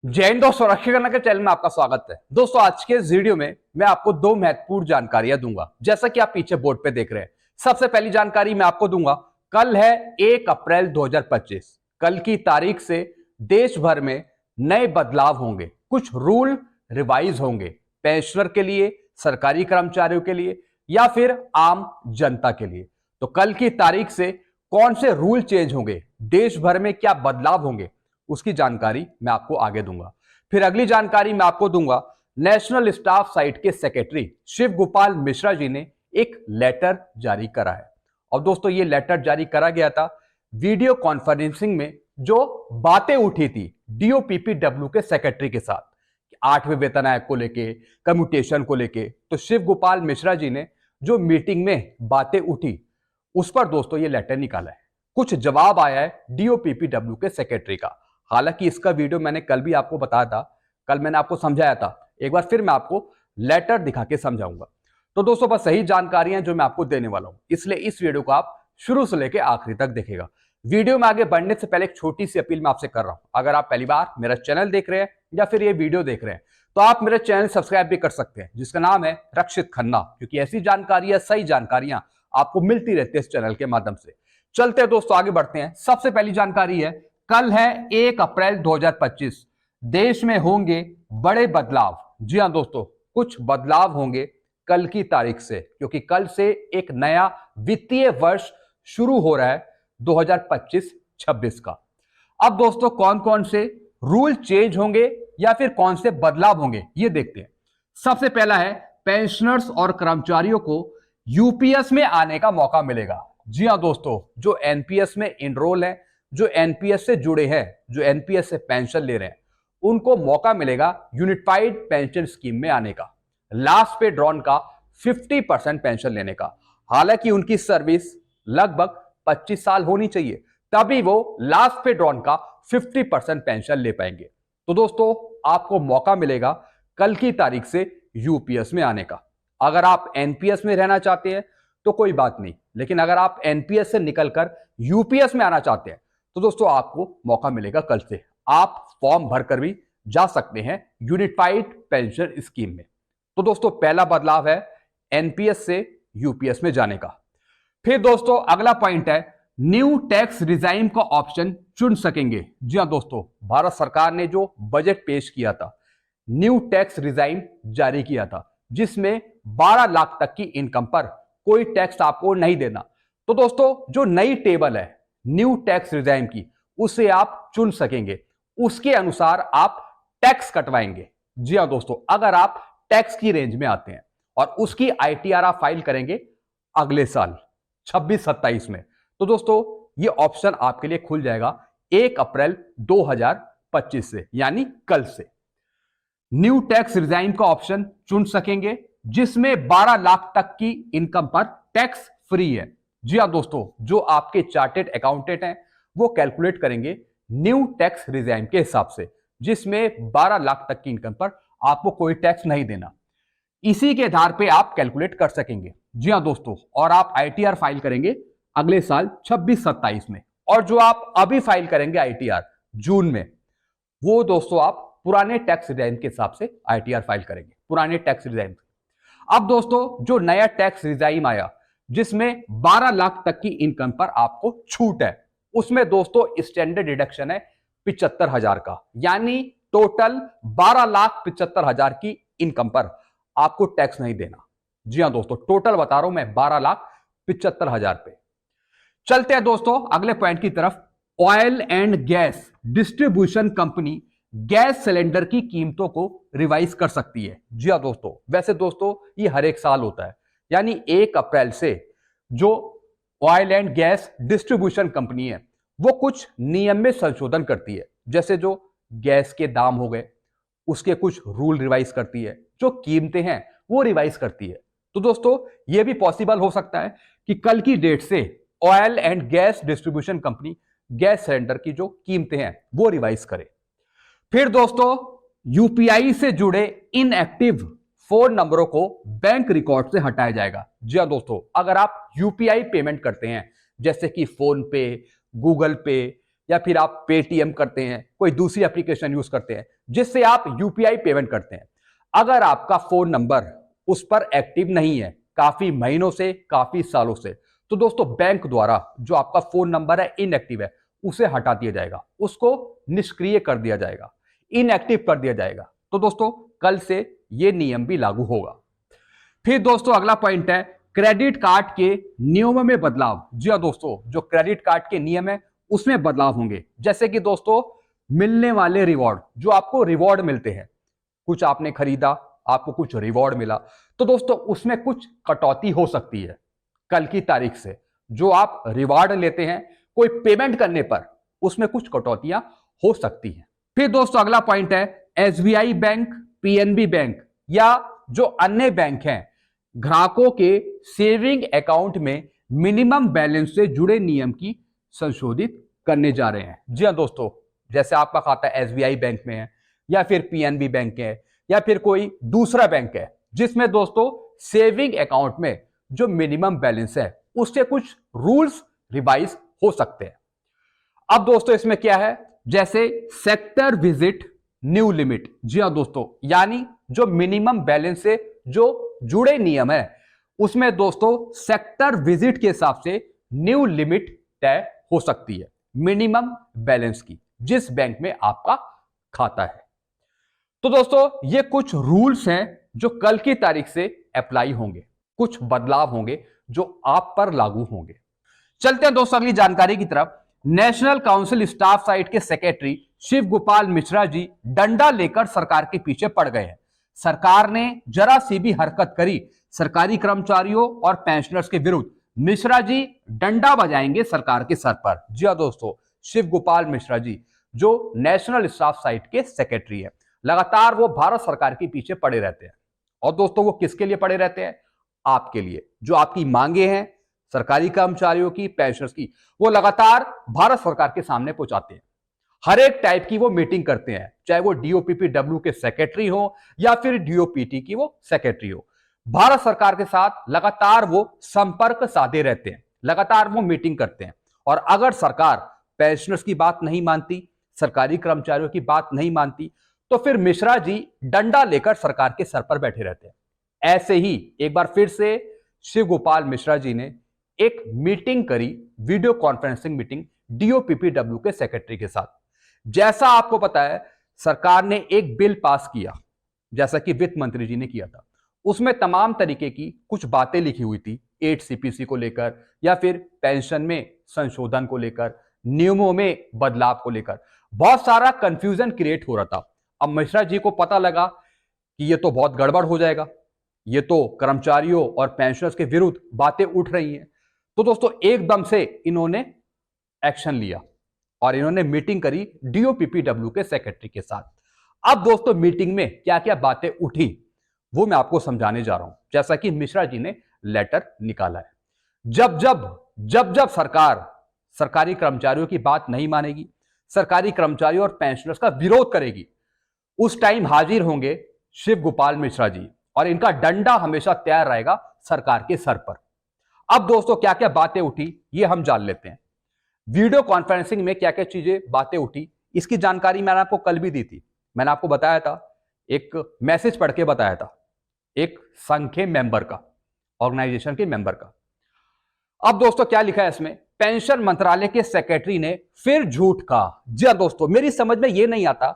जय हिंद दोस्तों, रक्षा करना के चैनल में आपका स्वागत है। दोस्तों आज के इस वीडियो में मैं आपको दो महत्वपूर्ण जानकारियां दूंगा, जैसा कि आप पीछे बोर्ड पे देख रहे हैं। सबसे पहली जानकारी मैं आपको दूंगा, कल है 1 अप्रैल 2025। कल की तारीख से देश भर में नए बदलाव होंगे, कुछ रूल रिवाइज होंगे पेंशनर के लिए, सरकारी कर्मचारियों के लिए या फिर आम जनता के लिए। तो कल की तारीख से कौन से रूल चेंज होंगे, देश भर में क्या बदलाव होंगे, उसकी जानकारी मैं आपको आगे दूंगा। फिर अगली जानकारी मैं आपको दूंगा, नेशनल स्टाफ साइट के सेक्रेटरी शिव गोपाल मिश्रा जी ने एक लेटर जारी करा है। और दोस्तों ये लेटर जारी करा गया था वीडियो कॉन्फ्रेंसिंग में, जो बातें उठी थी डीओपीपीडब्ल्यू के सेक्रेटरी के साथ, 8वें वेतन आयोग को लेके, कम्यूटेशन को लेके। तो शिव गोपाल मिश्रा जी ने जो मीटिंग में बातें उठी उस पर दोस्तों ये लेटर निकाला है। कुछ जवाब आया है डीओपीपीडब्ल्यू के सेक्रेटरी का। हालांकि इसका वीडियो मैंने कल भी आपको बताया था, कल मैंने आपको समझाया था, एक बार फिर मैं आपको लेटर दिखा के समझाऊंगा। तो दोस्तों बस सही जानकारियां जो मैं आपको देने वाला हूं, इसलिए इस वीडियो को आप शुरू से लेकर आखिरी तक देखेगा। वीडियो में आगे बढ़ने से पहले एक छोटी सी अपील मैं आपसे कर रहा हूं, अगर आप पहली बार मेरा चैनल देख रहे हैं या फिर ये वीडियो देख रहे हैं तो आप मेरा चैनल सब्सक्राइब भी कर सकते हैं, जिसका नाम है रक्षित खन्ना, क्योंकि ऐसी जानकारियां, सही जानकारियां आपको मिलती रहती है इस चैनल के माध्यम से। चलते हैं दोस्तों, आगे बढ़ते हैं। सबसे पहली जानकारी है, कल है 1 अप्रैल 2025, देश में होंगे बड़े बदलाव। जी हां दोस्तों, कुछ बदलाव होंगे कल की तारीख से, क्योंकि कल से एक नया वित्तीय वर्ष शुरू हो रहा है 2025-26 का। अब दोस्तों कौन कौन से रूल चेंज होंगे या फिर कौन से बदलाव होंगे ये देखते हैं। सबसे पहला है, पेंशनर्स और कर्मचारियों को यूपीएस में आने का मौका मिलेगा। जी हां दोस्तों, जो एनपीएस में इनरोल है, जो एनपीएस से जुड़े हैं, जो एनपीएस से पेंशन ले रहे हैं, उनको मौका मिलेगा यूनिफाइड पेंशन स्कीम में आने का, लास्ट पे ड्रॉन का 50% पेंशन लेने का। हालांकि उनकी सर्विस लगभग 25 साल होनी चाहिए, तभी वो लास्ट पे ड्रॉन का 50% पेंशन ले पाएंगे। तो दोस्तों आपको मौका मिलेगा कल की तारीख से यूपीएस में आने का। अगर आप एनपीएस में रहना चाहते हैं तो कोई बात नहीं, लेकिन अगर आप एनपीएस से निकलकर यूपीएस में आना चाहते हैं तो दोस्तों आपको मौका मिलेगा कल से। आप फॉर्म भरकर भी जा सकते हैं यूनिफाइड पेंशन स्कीम में। तो दोस्तों पहला बदलाव है एनपीएस से यूपीएस में जाने का। फिर दोस्तों अगला पॉइंट है, न्यू टैक्स रिजाइम का ऑप्शन चुन सकेंगे। जी हां दोस्तों, भारत सरकार ने जो बजट पेश किया था, न्यू टैक्स रिजाइम जारी किया था, जिसमें 12 लाख तक की इनकम पर कोई टैक्स आपको नहीं देना। तो दोस्तों जो नई टेबल है न्यू टैक्स रिजाइम की, उसे आप चुन सकेंगे, उसके अनुसार आप टैक्स कटवाएंगे। जी हां दोस्तों, अगर आप टैक्स की रेंज में आते हैं और उसकी आईटीआर आप फाइल करेंगे अगले साल 26-27 में, तो दोस्तों ये ऑप्शन आपके लिए खुल जाएगा 1 अप्रैल 2025 से, यानी कल से। न्यू टैक्स रिजाइम का ऑप्शन चुन सकेंगे, जिसमें 12 लाख तक की इनकम पर टैक्स फ्री है। जी हां दोस्तों, जो आपके चार्टेड अकाउंटेंट हैं वो कैलकुलेट करेंगे न्यू टैक्स रिजाइम के हिसाब से, जिसमें 12 लाख तक की इनकम पर आपको कोई टैक्स नहीं देना। इसी के आधार पे आप कैलकुलेट कर सकेंगे। जी हां दोस्तों, और आप आईटीआर फाइल करेंगे अगले साल 26-27 में, और जो आप अभी फाइल करेंगे आईटीआर जून में, वो दोस्तों आप पुराने टैक्स रिजाइम के हिसाब से आईटीआर फाइल करेंगे, पुराने टैक्स रिजाइम। अब दोस्तों जो नया टैक्स रिजाइम आया, जिसमें 12 लाख तक की इनकम पर आपको छूट है, उसमें दोस्तों स्टैंडर्ड डिडक्शन है 75,000 का, यानी टोटल 12,75,000 की इनकम पर आपको टैक्स नहीं देना। जी हां दोस्तों, टोटल बता रहा हूं मैं 12,75,000 पे। चलते हैं दोस्तों अगले पॉइंट की तरफ। Oil and gas distribution company gas cylinder की कीमतों को रिवाइज कर सकती है। जी हां दोस्तों, वैसे दोस्तों ये हर एक साल होता है, यानी 1 अप्रैल से जो oil and gas distribution company है वो कुछ नियम में संशोधन करती है, जैसे जो गैस के दाम हो गए उसके कुछ रूल रिवाइज करती है, जो कीमतें हैं वो रिवाइज करती है। तो दोस्तों ये भी पॉसिबल हो सकता है कि कल की डेट से oil and gas distribution company gas cylinder की जो कीमतें हैं वो रिवाइज करे। फिर दोस्तों यूपीआई से जुड़े इनएक्टिव फोन नंबरों को बैंक रिकॉर्ड से हटाया जाएगा। जी हां दोस्तों, अगर आप यूपीआई पेमेंट करते हैं, जैसे कि फोन पे, गूगल पे या फिर आप पेटीएम करते हैं, कोई दूसरी एप्लीकेशन यूज करते हैं जिससे आप यूपीआई पेमेंट करते हैं, अगर आपका फोन नंबर उस पर एक्टिव नहीं है काफी महीनों से, काफी सालों से, तो दोस्तों बैंक द्वारा जो आपका फोन नंबर है इनएक्टिव है उसे हटा दिया जाएगा, उसको निष्क्रिय कर दिया जाएगा, इनएक्टिव कर दिया जाएगा। तो दोस्तों कल से यह नियम भी लागू होगा। फिर दोस्तों अगला पॉइंट है क्रेडिट कार्ड के नियमों में बदलाव। जी हां दोस्तों, जो क्रेडिट कार्ड के नियम है उसमें बदलाव होंगे। जैसे कि दोस्तों मिलने वाले रिवॉर्ड, जो आपको रिवॉर्ड मिलते हैं, कुछ आपने खरीदा, आपको कुछ रिवॉर्ड मिला, तो दोस्तों उसमें कुछ कटौती हो सकती है कल की तारीख से। जो आप रिवॉर्ड लेते हैं कोई पेमेंट करने पर, उसमें कुछ कटौतियां हो सकती हैं। फिर दोस्तों अगला पॉइंट है एसबीआई बैंक, पीएनबी बैंक या जो अन्य बैंक हैं, ग्राहकों के सेविंग अकाउंट में मिनिमम बैलेंस से जुड़े नियम की संशोधित करने जा रहे हैं। जी हां दोस्तों, जैसे आपका खाता एसबीआई बैंक में है या फिर पीएनबी बैंक है या फिर कोई दूसरा बैंक है जिसमें दोस्तों सेविंग अकाउंट में जो मिनिमम बैलेंस है उससे कुछ रूल्स रिवाइज हो सकते हैं। अब दोस्तों इसमें क्या है, जैसे सेक्टर विजिट न्यू लिमिट। जी हां दोस्तों, यानी जो मिनिमम बैलेंस से जो जुड़े नियम है उसमें दोस्तों सेक्टर विजिट के हिसाब से न्यू लिमिट तय हो सकती है मिनिमम बैलेंस की, जिस बैंक में आपका खाता है। तो दोस्तों ये कुछ रूल्स हैं जो कल की तारीख से अप्लाई होंगे, कुछ बदलाव होंगे जो आप पर लागू होंगे। चलते हैं दोस्तों अगली जानकारी की तरफ। नेशनल काउंसिल स्टाफ साइट के सेक्रेटरी शिव गोपाल मिश्रा जी डंडा लेकर सरकार के पीछे पड़ गए हैं। सरकार ने जरा सी भी हरकत करी सरकारी कर्मचारियों और पेंशनर्स के विरुद्ध, मिश्रा जी डंडा बजाएंगे सरकार के सर पर। जी हां दोस्तों, शिव गोपाल मिश्रा जी जो नेशनल स्टाफ साइट के सेक्रेटरी है, लगातार वो भारत सरकार के पीछे पड़े रहते हैं। और दोस्तों वो किसके लिए पड़े रहते हैं? आपके लिए। जो आपकी मांगे हैं सरकारी कर्मचारियों की, पेंशनर्स की, वो लगातार भारत सरकार के सामने पहुंचाते हैं। हर एक टाइप की वो मीटिंग करते हैं, चाहे वो डीओपीपीडब्ल्यू के सेक्रेटरी हो या फिर डीओपीटी की वो सेक्रेटरी हो। भारत सरकार के साथ लगातार वो संपर्क साधे रहते हैं, लगातार वो मीटिंग करते हैं। और अगर सरकार पेंशनर्स की बात नहीं मानती, सरकारी कर्मचारियों की बात नहीं मानती, तो फिर मिश्रा जी डंडा लेकर सरकार के सर पर बैठे रहते हैं। ऐसे ही एक बार फिर से शिव गोपाल मिश्रा जी ने एक मीटिंग करी, वीडियो कॉन्फ्रेंसिंग मीटिंग डीओपीपीडब्ल्यू के सेक्रेटरी के साथ। जैसा आपको पता है सरकार ने एक बिल पास किया, जैसा कि वित्त मंत्री जी ने किया था, उसमें तमाम तरीके की कुछ बातें लिखी हुई थी 8 सीपीसी को लेकर या फिर पेंशन में संशोधन को लेकर, नियमों में बदलाव को लेकर। बहुत सारा कंफ्यूजन क्रिएट हो रहा था। अब मिश्रा जी को पता लगा कि ये तो बहुत गड़बड़ हो जाएगा, ये तो कर्मचारियों और पेंशनर्स के विरुद्ध बातें उठ रही हैं। तो दोस्तों एकदम से इन्होंने एक्शन लिया और इन्होंने मीटिंग करी डीओपीपीडब्ल्यू के सेक्रेटरी के साथ। अब दोस्तों मीटिंग में क्या क्या बातें उठी वो मैं आपको समझाने जा रहा हूं। जैसा कि मिश्रा जी ने लेटर निकाला है, जब जब सरकार सरकारी कर्मचारियों की बात नहीं मानेगी, सरकारी कर्मचारियों और पेंशनर्स का विरोध करेगी, उस टाइम हाजिर होंगे शिव गोपाल मिश्रा जी और इनका डंडा हमेशा तैयार रहेगा सरकार के सर पर। अब दोस्तों क्या क्या बातें उठी ये हम जान लेते हैं। वीडियो कॉन्फ्रेंसिंग में क्या क्या चीजें बातें उठी इसकी जानकारी मैंने आपको कल भी दी थी। मैंने आपको बताया था, एक मैसेज पढ़ के बताया था एक संघ के मेंबर का, ऑर्गेनाइजेशन के मेंबर का। अब दोस्तों क्या लिखा है इसमें, पेंशन मंत्रालय के सेक्रेटरी ने फिर झूठ कहा। जी हां दोस्तों, मेरी समझ में यह नहीं आता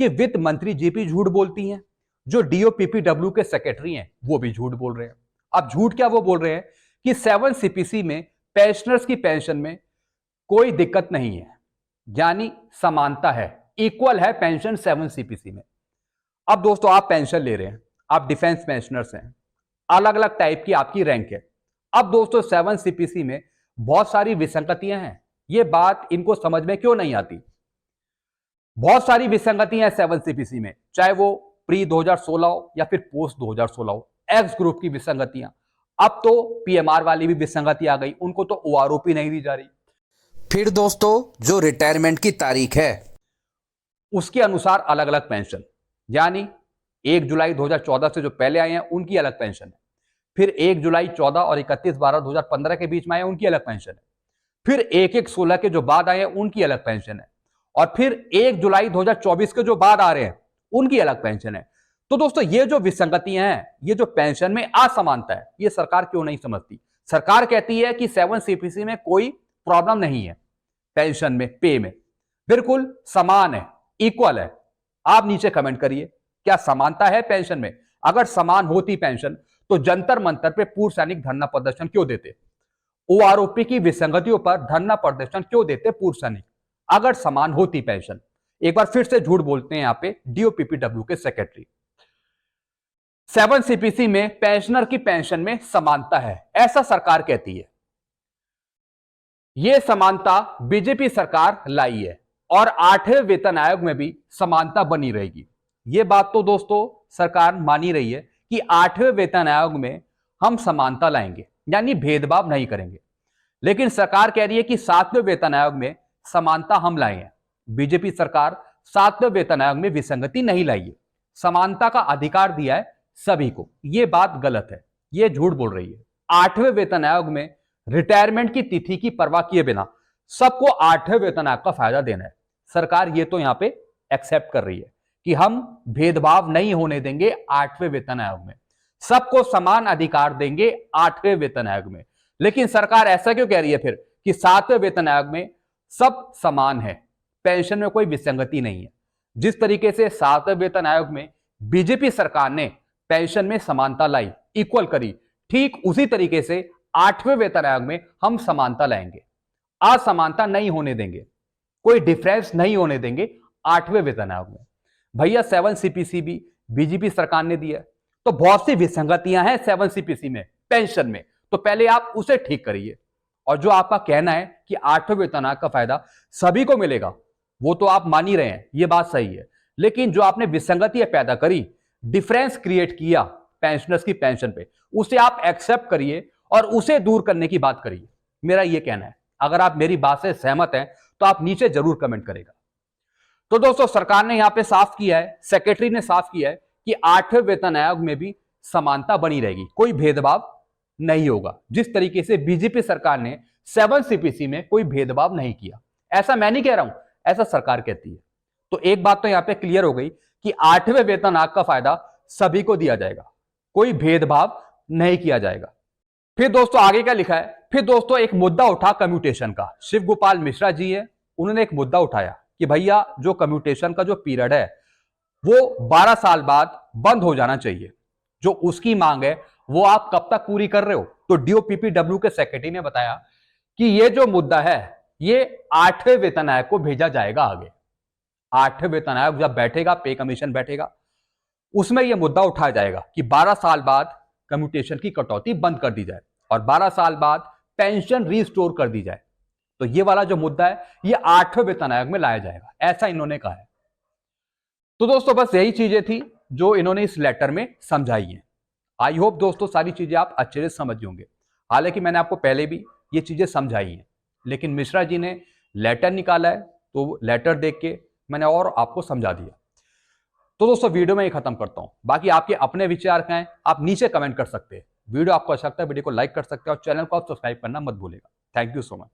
कि वित्त मंत्री जी भी झूठ बोलती हैं, जो डीओपीपीडब्ल्यू के सेक्रेटरी हैं वो भी झूठ बोल रहे हैं। अब झूठ क्या वो बोल रहे हैं कि 7 सीपीसी में पेंशनर्स की पेंशन में कोई दिक्कत नहीं है, यानी समानता है, इक्वल है पेंशन 7 सीपीसी में। अब दोस्तों आप पेंशन ले रहे हैं, आप डिफेंस पेंशनर्स हैं, अलग अलग टाइप की आपकी रैंक है। अब दोस्तों 7 सीपीसी में बहुत सारी विसंगतियां हैं, ये बात इनको समझ में क्यों नहीं आती। बहुत सारी विसंगतियां हैं 7 सीपीसी में, चाहे वो प्री 2016 हो या फिर पोस्ट 2016 हो। एक्स ग्रुप की विसंगतियां, अब तो पीएमआर वाली भी विसंगति आ गई, उनको तो ओआरओपी नहीं दी जा रही। फिर दोस्तों जो रिटायरमेंट की तारीख है उसके अनुसार अलग अलग पेंशन, यानी 1 जुलाई 2014 से जो पहले आए हैं उनकी अलग पेंशन है, फिर 1 जुलाई 14 और 31/12/2015 के बीच में आए उनकी अलग पेंशन है, फिर 1/1/16 के जो बाद आए हैं उनकी अलग पेंशन है, और फिर 1 जुलाई 2024 के जो बाद आ रहे हैं उनकी अलग पेंशन है। तो दोस्तों ये जो विसंगतियां हैं, ये जो पेंशन में असमानता है, ये सरकार क्यों नहीं समझती? सरकार कहती है कि 7 सीपीसी में कोई प्रॉब्लम नहीं है, पेंशन में, पे में बिल्कुल समान है, इक्वल है। आप नीचे कमेंट करिए, क्या समानता है पेंशन में? अगर समान होती पेंशन तो जंतर मंतर पे पूर्व सैनिक धरना प्रदर्शन क्यों देते? ओआरओपी की विसंगतियों पर धरना प्रदर्शन क्यों देते पूर्व सैनिक, अगर समान होती पेंशन? एक बार फिर से झूठ बोलते हैं यहां पे डीओपीपीडब्ल्यू के सेक्रेटरी। 7 सीपीसी में पेंशनर की पेंशन में समानता है, ऐसा सरकार कहती है। यह समानता बीजेपी सरकार लाई है, और 8वें वेतन आयोग में भी समानता बनी रहेगी। यह बात तो दोस्तों सरकार मान ही रही है कि 8वें वेतन आयोग में हम समानता लाएंगे, यानी भेदभाव नहीं करेंगे। लेकिन सरकार कह रही है कि 7वें वेतन आयोग में समानता हम लाए हैं। बीजेपी सरकार 7वें वेतन आयोग में विसंगति नहीं लाई है, समानता का अधिकार दिया है सभी को। यह बात गलत है, यह झूठ बोल रही है। 8वें वेतन आयोग में रिटायरमेंट की तिथि की परवाह किए बिना सबको 8वें वेतन आयोग का फायदा देना है। सरकार ये तो यहां पे एक्सेप्ट कर रही है कि हम भेदभाव नहीं होने देंगे 8वें वेतन आयोग में, सबको समान अधिकार देंगे 8वें वेतन आयोग में। लेकिन सरकार ऐसा क्यों कह रही है फिर कि 7वें वेतन आयोग में सब समान है, पेंशन में कोई विसंगति नहीं है? जिस तरीके से 7वें वेतन आयोग में बीजेपी सरकार ने पेंशन में समानता लाई, इक्वल करी, ठीक उसी तरीके से 8वें वेतन आयोग में हम समानता लाएंगे, असमानता नहीं होने देंगे, कोई डिफरेंस नहीं होने देंगे 8वें वेतन आयोग में। भैया 7 सीपीसी भी बीजेपी सरकार ने दिया, तो बहुत सी विसंगतियां हैं 7 सीपीसी में, पेंशन में, तो पहले आप उसे ठीक करिए। और जो आपका कहना है कि 8वें वेतन आयोग का फायदा सभी को मिलेगा, वो तो आप मान ही रहे हैं, ये बात सही है। लेकिन जो आपने विसंगति पैदा करी, डिफरेंस क्रिएट किया पेंशनर्स की पेंशन पे, उसे आप एक्सेप्ट करिए और उसे दूर करने की बात करिए, मेरा यह कहना है। अगर आप मेरी बात से सहमत हैं तो आप नीचे जरूर कमेंट करेगा। तो दोस्तों सरकार ने यहां पे साफ किया है, सेक्रेटरी ने साफ किया है कि 8वें वेतन आयोग में भी समानता बनी रहेगी, कोई भेदभाव नहीं होगा। जिस तरीके से बीजेपी सरकार ने 7 सीपीसी में कोई भेदभाव नहीं किया, ऐसा मैं नहीं कह रहा हूं, ऐसा सरकार कहती है। तो एक बात तो यहां पे क्लियर हो गई कि 8वें वेतन आयोग का फायदा सभी को दिया जाएगा, कोई भेदभाव नहीं किया जाएगा। फिर दोस्तों आगे क्या लिखा है? फिर दोस्तों एक मुद्दा उठा कम्यूटेशन का। शिव गोपाल मिश्रा जी है, उन्होंने एक मुद्दा उठाया कि भैया जो कम्यूटेशन का जो पीरियड है वो 12 साल बाद बंद हो जाना चाहिए। जो उसकी मांग है वो आप कब तक पूरी कर रहे हो? तो डीओपीपीडब्ल्यू के सेक्रेटरी ने बताया कि ये जो मुद्दा है ये 8वें वेतन आयोग को भेजा जाएगा आगे। 8वें वेतन आयोग जब बैठेगा, पे कमीशन बैठेगा, उसमें यह मुद्दा उठाया जाएगा कि 12 साल बाद कम्यूटेशन की कटौती बंद कर दी जाए और 12 साल बाद पेंशन रिस्टोर कर दी जाए। तो ये वाला जो मुद्दा है ये 8वें वेतन आयोग में लाया जाएगा, ऐसा इन्होंने कहा है। तो दोस्तों बस यही चीजें थी जो इन्होंने इस लेटर में समझाई है। आई होप दोस्तों सारी चीजें आप अच्छे से समझ होंगे। हालांकि मैंने आपको पहले भी ये चीजें समझाई हैं, लेकिन मिश्रा जी ने लेटर निकाला है तो लेटर देख के मैंने और आपको समझा दिया। तो दोस्तों वीडियो में ही खत्म करता हूं। बाकी आपके अपने विचार क्या हैं आप नीचे कमेंट कर सकते हैं। वीडियो आपको अच्छा लगता है वीडियो को लाइक कर सकते हैं और चैनल को आप सब्सक्राइब करना मत भूलिएगा। Thank you so much.